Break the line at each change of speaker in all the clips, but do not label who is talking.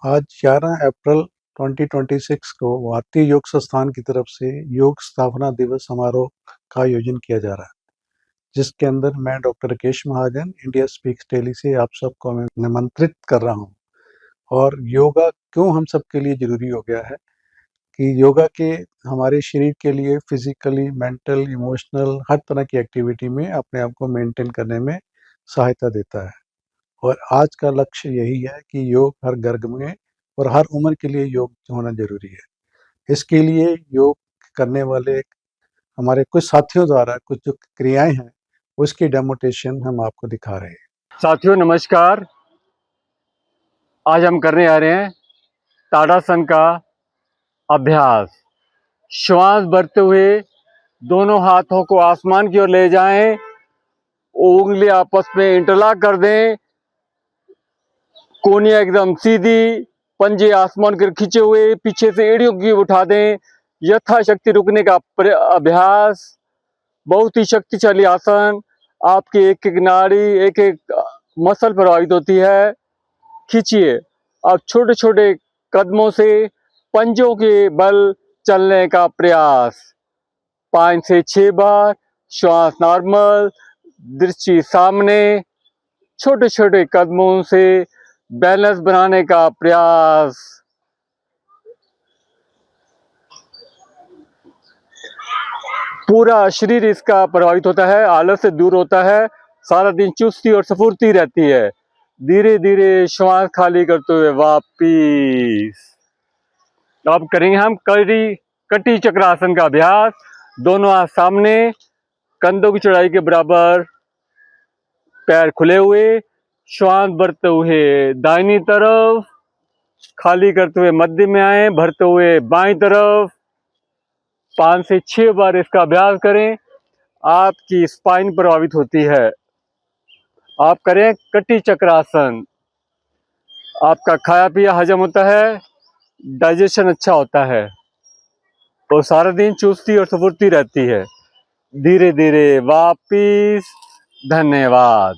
आज 11 अप्रैल 2026 को भारतीय योग संस्थान की तरफ से योग स्थापना दिवस समारोह का आयोजन किया जा रहा है, जिसके अंदर मैं डॉक्टर राकेश महाजन इंडिया स्पीक्स डेली से आप सबको मैं निमंत्रित कर रहा हूं। और योगा क्यों हम सबके लिए ज़रूरी हो गया है कि योगा के हमारे शरीर के लिए फिजिकली, मेंटल, इमोशनल हर तरह की एक्टिविटी में अपने आप को मेंटेन करने में सहायता देता है। और आज का लक्ष्य यही है कि योग हर वर्ग में और हर उम्र के लिए योग होना ज़रूरी है। इसके लिए योग करने वाले हमारे कुछ साथियों द्वारा कुछ जो क्रियाएँ हैं, उसकी डेमोटेशन हम आपको दिखा रहे हैं।
साथियों नमस्कार। आज हम करने आ रहे हैं ताड़ासन का अभ्यास। श्वास भरते हुए दोनों हाथों को आसमान की ओर ले जाएं, उंगली आपस में इंटरलॉक कर दें, कोहनियां एकदम सीधी, पंजे आसमान की ओर खींचे हुए, पीछे से एड़ियों की उठा दें। यथाशक्ति रुकने का अभ्यास। बहुत ही शक्तिशाली आसन। आपकी एक एक नाड़ी, एक एक मसल प्रभावित होती है। खींचिए। अब छोटे छोटे कदमों से पंजों के बल चलने का प्रयास। 5 से 6 बार। श्वास नॉर्मल, दृष्टि सामने। छोटे छोटे कदमों से बैलेंस बनाने का प्रयास। पूरा शरीर इसका प्रभावित होता है, आलस से दूर होता है, सारा दिन चुस्ती और स्फूर्ति रहती है। धीरे धीरे श्वास खाली करते हुए वापिस। अब करेंगे हम कटी चक्रासन का अभ्यास। दोनों हाथ सामने, कंधों की चौड़ाई के बराबर, पैर खुले हुए, श्वास भरते हुए दाहिनी तरफ, खाली करते हुए मध्य में आए, भरते हुए बाईं तरफ। 5 से 6 बार इसका अभ्यास करें। आपकी स्पाइन प्रभावित होती है। आप करें कटी चक्रासन। आपका खाया पिया हजम होता है, डाइजेशन अच्छा होता है और सारा दिन चुस्ती और स्फूर्ति रहती है। धीरे धीरे वापिस। धन्यवाद।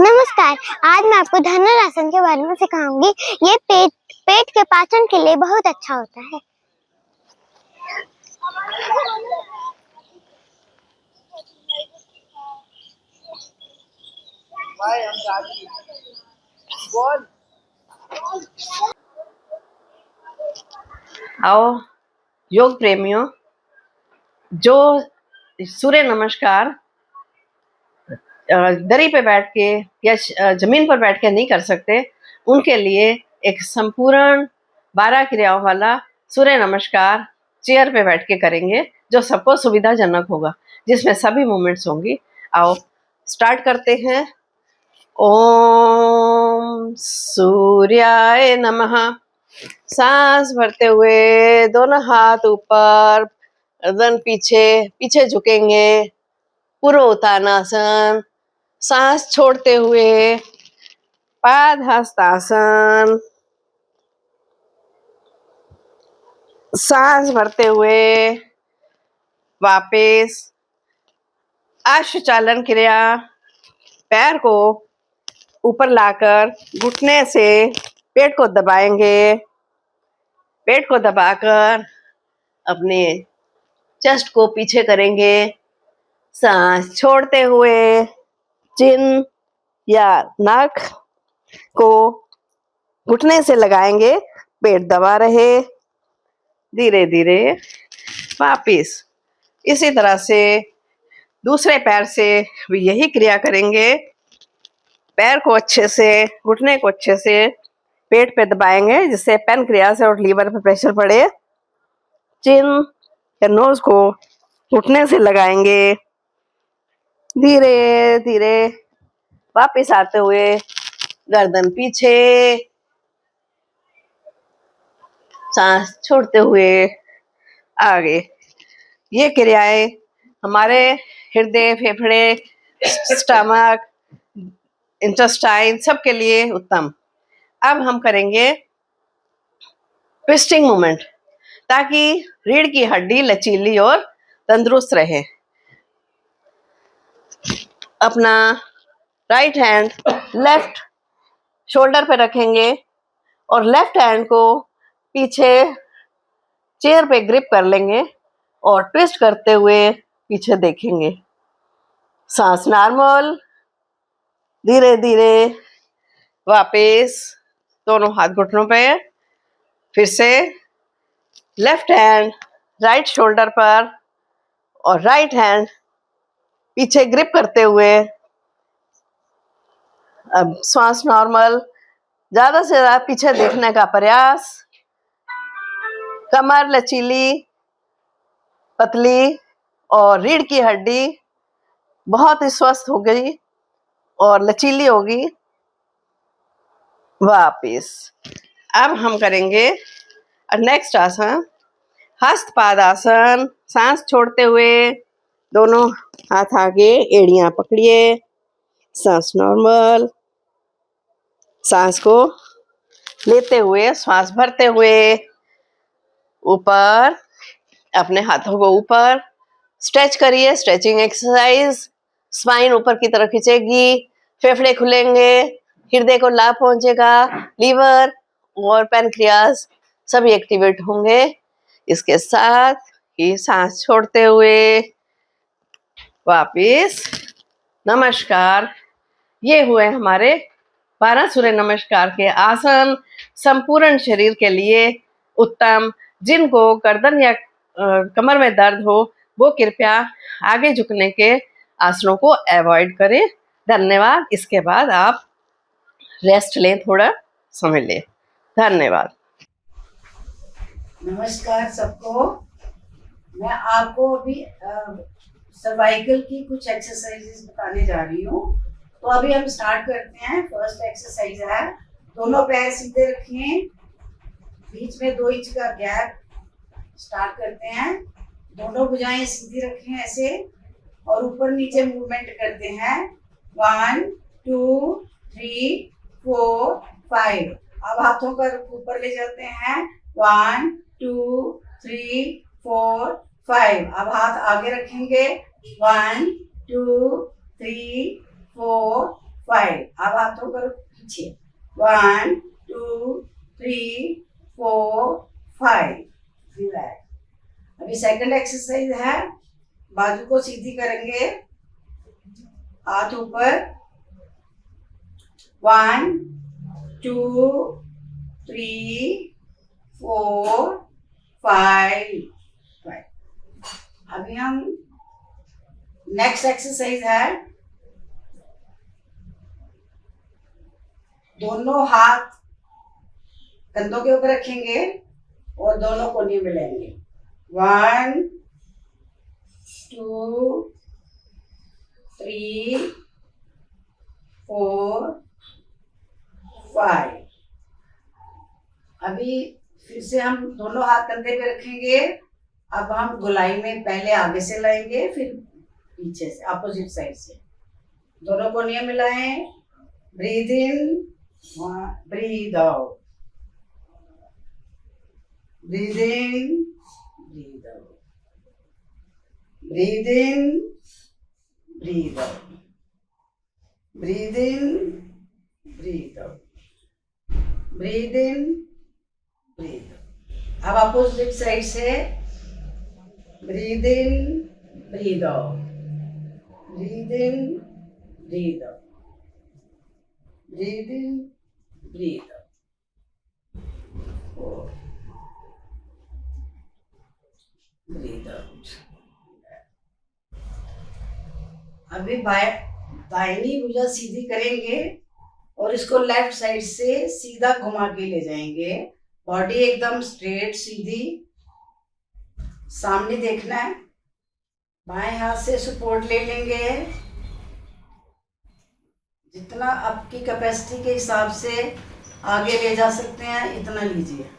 नमस्कार। आज मैं आपको धनुरासन के बारे में सिखाऊंगी। ये पेट के पाचन के लिए बहुत अच्छा होता है।
आओ योग प्रेमियों, जो सूर्य नमस्कार दरी पे बैठ के या जमीन पर बैठ के नहीं कर सकते, उनके लिए एक संपूर्ण 12 क्रियाओं वाला सूर्य नमस्कार चेयर पे बैठ के करेंगे, जो सबको सुविधाजनक होगा, जिसमें सभी मूवमेंट्स होंगी। आओ स्टार्ट करते हैं। ओम सूर्याय नमः। सांस भरते हुए दोनों हाथ ऊपर, गर्दन पीछे पीछे झुकेंगे, पूर्व उत्तानासन। सांस छोड़ते हुए पादहस्तासन। सांस भरते हुए वापस अश्वचालन क्रिया। पैर को ऊपर लाकर घुटने से पेट को दबाएंगे। पेट को दबाकर अपने चेस्ट को पीछे करेंगे। सांस छोड़ते हुए चिन या नाक को घुटने से लगाएंगे, पेट दबा रहे। धीरे धीरे वापिस। इसी तरह से दूसरे पैर से भी यही क्रिया करेंगे। पैर को अच्छे से, घुटने को अच्छे से पेट पे दबाएंगे, जिससे पैनक्रियास और लीवर पे प्रेशर पड़े। चिन या नोज को घुटने से लगाएंगे। धीरे धीरे वापिस आते हुए गर्दन पीछे, सांस छोड़ते हुए आगे। ये क्रियाएं हमारे हृदय, फेफड़े, स्टमक, इंटेस्टाइन सबके लिए उत्तम। अब हम करेंगे ट्विस्टिंग मूवमेंट, ताकि रीढ़ की हड्डी लचीली और तंदुरुस्त रहे। अपना राइट हैंड लेफ्ट शोल्डर पे रखेंगे और लेफ्ट हैंड को पीछे चेयर पे ग्रिप कर लेंगे और ट्विस्ट करते हुए पीछे देखेंगे। सांस नॉर्मल, धीरे धीरे वापस दोनों हाथ घुटनों पे। फिर से लेफ्ट हैंड राइट शोल्डर पर और राइट हैंड पीछे ग्रिप करते हुए। अब सांस नॉर्मल, ज्यादा से ज्यादा पीछे देखने का प्रयास। कमर लचीली, पतली और रीढ़ की हड्डी बहुत ही स्वस्थ हो गई और लचीली होगी। वापिस अब हम करेंगे नेक्स्ट आसन, हस्त आसन। सांस छोड़ते हुए दोनों हाथ आगे, एड़ियां पकड़िए। सांस नॉर्मल, सांस को लेते हुए, श्वास भरते हुए ऊपर, अपने हाथों को ऊपर स्ट्रेच करिए। स्ट्रेचिंग एक्सरसाइज, स्पाइन ऊपर की तरफ खींचेगी, फेफड़े खुलेंगे, हृदय को लाभ पहुंचेगा, लीवर और पैनक्रियास सभी एक्टिवेट होंगे। इसके साथ ही सांस छोड़ते हुए वापिस नमस्कार। ये हुए हमारे 12 सूर्य नमस्कार के आसन, संपूर्ण शरीर के लिए उत्तम। जिनको गर्दन या कमर में दर्द हो वो कृपया आगे झुकने के आसनों को अवॉइड करें। धन्यवाद। इसके बाद आप रेस्ट लें, थोड़ा समय लें। धन्यवाद।
नमस्कार सबको। मैं आपको अभी सर्वाइकल की कुछ एक्सरसाइजेस बताने जा रही हूँ। तो अभी हम स्टार्ट करते हैं। फर्स्ट एक्सरसाइज है, दोनों पैर सीधे रखिए, बीच में 2 इंच का गैप। स्टार्ट करते हैं। दोनों भुजाएं सीधी रखें ऐसे और ऊपर नीचे मूवमेंट करते हैं। 1 2 3 4 5। अब हाथों को ऊपर ले जाते हैं। 1 2 3 4 5। अब हाथ आगे रखेंगे। 1 2 3 4 5। अब हाथों को पीछे। 1 2 3 4 5। रिलैक्स। अभी सेकंड एक्सरसाइज है, बाजू को सीधी करेंगे, हाथ ऊपर। 1 2 3 4 5। अभी हम नेक्स्ट एक्सरसाइज है, दोनों हाथ कंधों के ऊपर रखेंगे और दोनों कोहनी मिलाएंगे। 1 2 3 4 5। अभी फिर से हम दोनों हाथ कंधे पे रखेंगे। अब हम गोलाई में पहले आगे से लाएंगे, फिर पीछे से, अपोजिट साइड से। दोनों कोहनियां मिलाएं। Breathe in, breathe out, breathe in, breathe out, breathe in, breathe out, breathe in, breathe out, breathe in, breathe out. अब अपोजिट साइड से breathe in, breathe out, breathe in, breathe out, breathe in, breathe out. 4 breathe out. अभी दाहिनी भुजा सीधी करेंगे और इसको left side से सीधा घुमा के ले जाएंगे। बॉडी एकदम स्ट्रेट सीधी, सामने देखना है। बाएं हाथ से सपोर्ट ले लेंगे, जितना आपकी कैपेसिटी के हिसाब से आगे ले जा सकते हैं इतना लीजिए।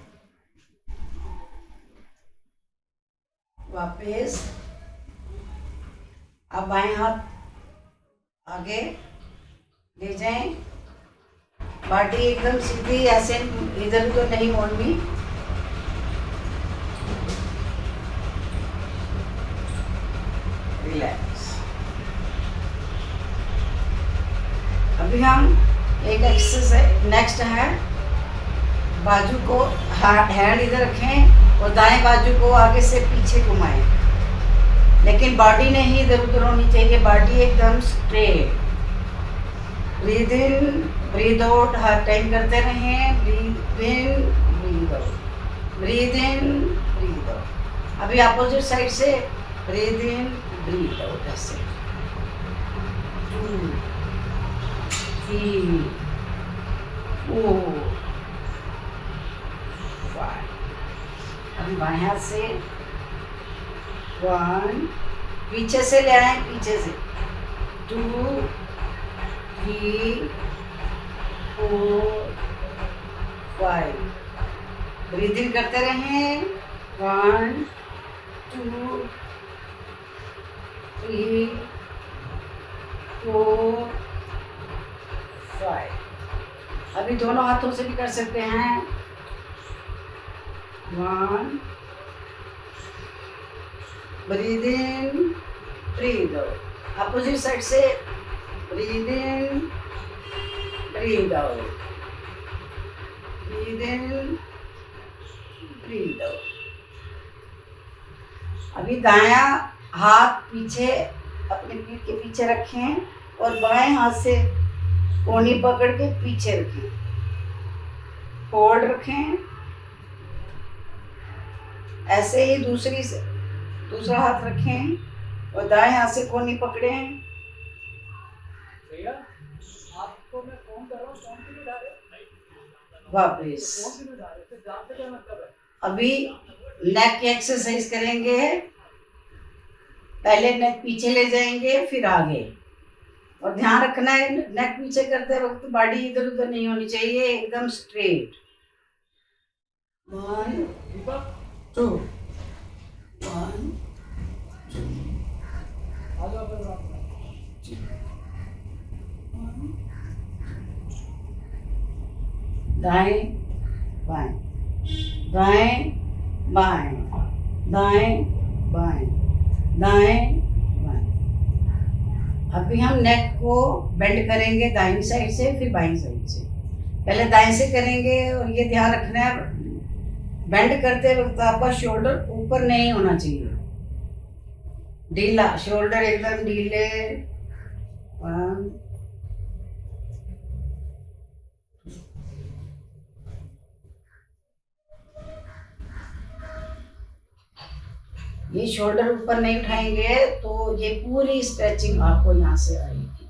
वापस अब बाएं हाथ आगे ले जाएं। बॉडी एकदम सीधी, ऐसे इधर उधर नहीं मोड़नी। रिलैक्स। अभी हम एक एक्सरसाइज नेक्स्ट है, बाजू को हैंड इधर रखें और दाएं बाजू को आगे से पीछे घुमाएं, लेकिन बॉडी नहीं इधर उधर होनी चाहिए, बॉडी एकदम straight. Breathe in breathe out her time करते रहें। Breathe in breathe out, breathe in breathe out. अभी अपोजिट साइड से ब्रीद इन ब्रीद आउट, ऐसे 2 3 4 5। अभी बाएं हाथ से 1, पीछे से ले आए, पीछे से 2 3 4 5। ब्रीदिंग करते रहें। 1 2 3 4 5। अभी दोनों हाथों से भी कर सकते हैं। 1 breathe in breathe out. Opposite side से breathe in breathe out, breathe in breathe out. अभी दायां हाथ पीछे अपने पीठ के पीछे रखें और बाएं हाथ से कोहनी पकड़ के पीछे रखें, फोल्ड रखें। ऐसे ही दूसरा हाथ रखें और दाएं हाथ से कोहनी पकड़ें। आपको मैं फोन कर रहा हूँ, फोन क्यों उठा रहे? वापिस। अभी नेक की एक्सरसाइज करेंगे। पहले नेक पीछे ले जाएंगे, फिर आगे। और ध्यान रखना है, नेक पीछे करते वक्त बॉडी इधर उधर नहीं होनी चाहिए, एकदम स्ट्रेट। 1 2 1 2 दाएं बाएं, दाएं बाएं, दाएं बाएं, दाएं बाएं। अभी हम नेक को बेंड करेंगे दाहिनी साइड से, फिर बाईं साइड से। पहले दाएं से करेंगे और ये ध्यान रखना है, बेंड करते वक्त आपका शोल्डर ऊपर नहीं होना चाहिए, ढीला शोल्डर एकदम ढीले। 1 ये शोल्डर ऊपर नहीं उठाएंगे तो ये पूरी स्ट्रेचिंग आपको यहाँ से आएगी।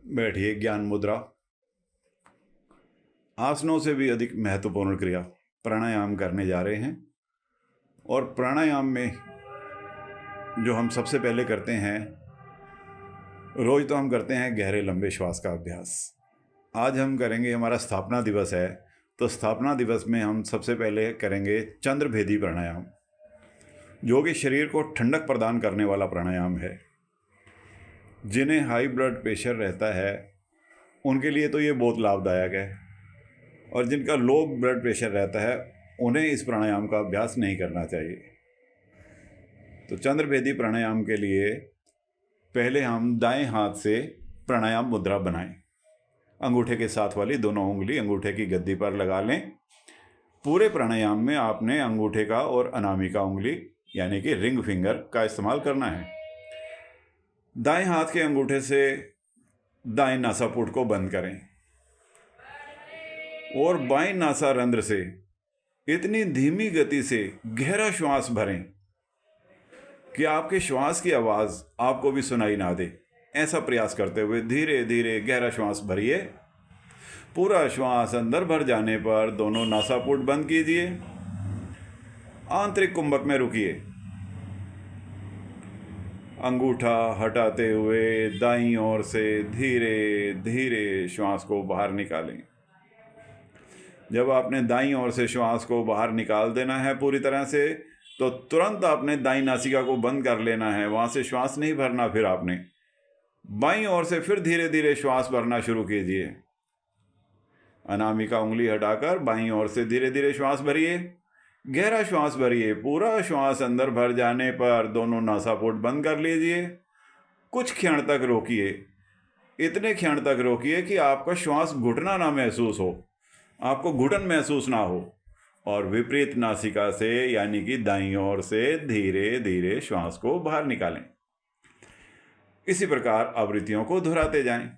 बैठिए। ज्ञान मुद्रा। आसनों से भी अधिक महत्वपूर्ण क्रिया प्राणायाम करने जा रहे हैं। और प्राणायाम में जो हम सबसे पहले करते हैं, रोज तो हम करते हैं गहरे लंबे श्वास का अभ्यास। आज हम करेंगे, हमारा स्थापना दिवस है, तो स्थापना दिवस में हम सबसे पहले करेंगे चंद्रभेदी प्राणायाम, जो कि शरीर को ठंडक प्रदान करने वाला प्राणायाम है। जिन्हें हाई ब्लड प्रेशर रहता है उनके लिए तो ये बहुत लाभदायक है, और जिनका लो ब्लड प्रेशर रहता है उन्हें इस प्राणायाम का अभ्यास नहीं करना चाहिए। तो चंद्रभेदी प्राणायाम के लिए पहले हम दाएं हाथ से प्राणायाम मुद्रा बनाएं। अंगूठे के साथ वाली दोनों उंगली अंगूठे की गद्दी पर लगा लें। पूरे प्राणायाम में आपने अंगूठे का और अनामिका उंगली यानी कि रिंग फिंगर का इस्तेमाल करना है। दाएं हाथ के अंगूठे से दाएं नासापुट को बंद करें और बाएं नासा रंध्र से इतनी धीमी गति से गहरा श्वास भरें कि आपके श्वास की आवाज़ आपको भी सुनाई ना दे। ऐसा प्रयास करते हुए धीरे धीरे गहरा श्वास भरिए। पूरा श्वास अंदर भर जाने पर दोनों नासापुट बंद कीजिए, आंतरिक कुंभक में रुकिए। अंगूठा हटाते हुए दाईं ओर से धीरे धीरे श्वास को बाहर निकालें। जब आपने दाईं ओर से श्वास को बाहर निकाल देना है पूरी तरह से, तो तुरंत आपने दाईं नासिका को बंद कर लेना है, वहाँ से श्वास नहीं भरना। फिर आपने बाईं ओर से फिर धीरे धीरे श्वास भरना शुरू कीजिए। अनामिका उंगली हटाकर बाईं ओर से धीरे धीरे श्वास भरिए, गहरा श्वास भरिए। पूरा श्वास अंदर भर जाने पर दोनों नासापुट बंद कर लीजिए। कुछ क्षण तक रोकिए, इतने क्षण तक रोकिए कि आपका श्वास घुटना ना महसूस हो। आपको घुटन महसूस ना हो और विपरीत नासिका से यानी कि दाईं ओर से धीरे धीरे श्वास को बाहर निकालें। इसी प्रकार आवृत्तियों को दोहराते जाएं।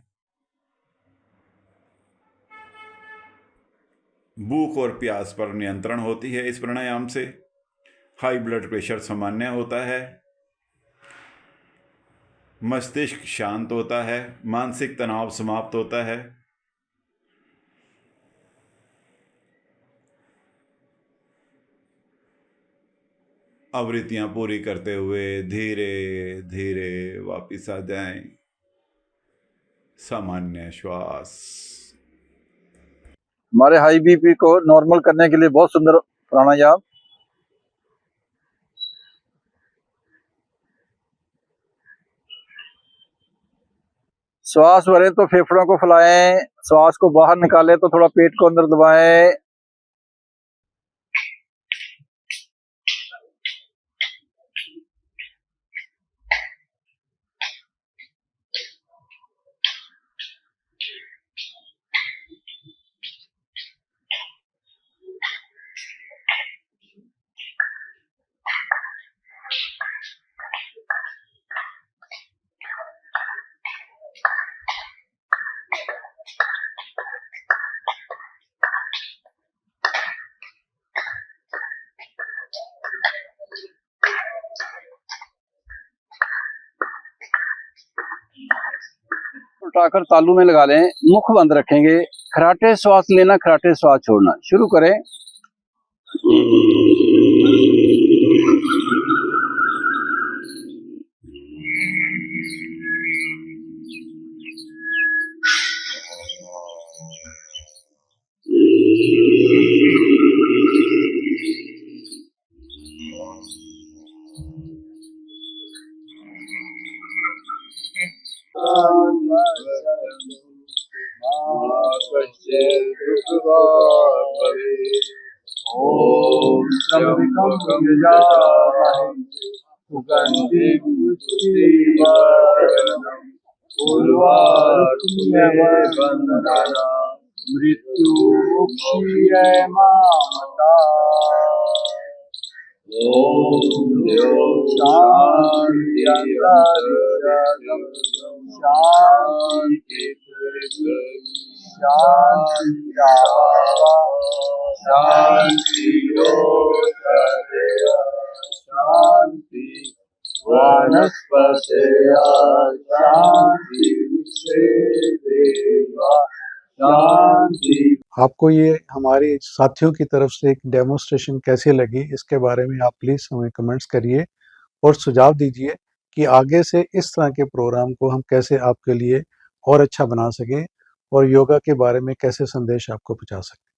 भूख और प्यास पर नियंत्रण होती है इस प्राणायाम से। हाई ब्लड प्रेशर सामान्य होता है, मस्तिष्क शांत होता है, मानसिक तनाव समाप्त होता है। आवृत्तियां पूरी करते हुए धीरे धीरे वापिस आ जाएं। सामान्य श्वास।
हमारे हाई बीपी को नॉर्मल करने के लिए बहुत सुंदर प्राणायाम। श्वास भरें तो फेफड़ों को फैलाएं, श्वास को बाहर निकालें तो थोड़ा पेट को अंदर दबाएं। उठाकर तालू में लगा लें, मुख बंद रखेंगे, खराटे श्वास लेना, खराटे श्वास छोड़ना। शुरू करें। ओम त्र्यंबकं यजामहे सुगंधिं पुष्टिवर्धनम् उर्वारुकमिव मृत्युमुक्षीयमामृतात्। ओम शांति शांति शांति शांति वनस्पतयः शांति शांति।
आपको ये हमारे साथियों की तरफ से एक डेमोन्स्ट्रेशन कैसी लगी, इसके बारे में आप प्लीज़ हमें कमेंट्स करिए और सुझाव दीजिए कि आगे से इस तरह के प्रोग्राम को हम कैसे आपके लिए और अच्छा बना सकें और योगा के बारे में कैसे संदेश आपको पहुंचा सकें।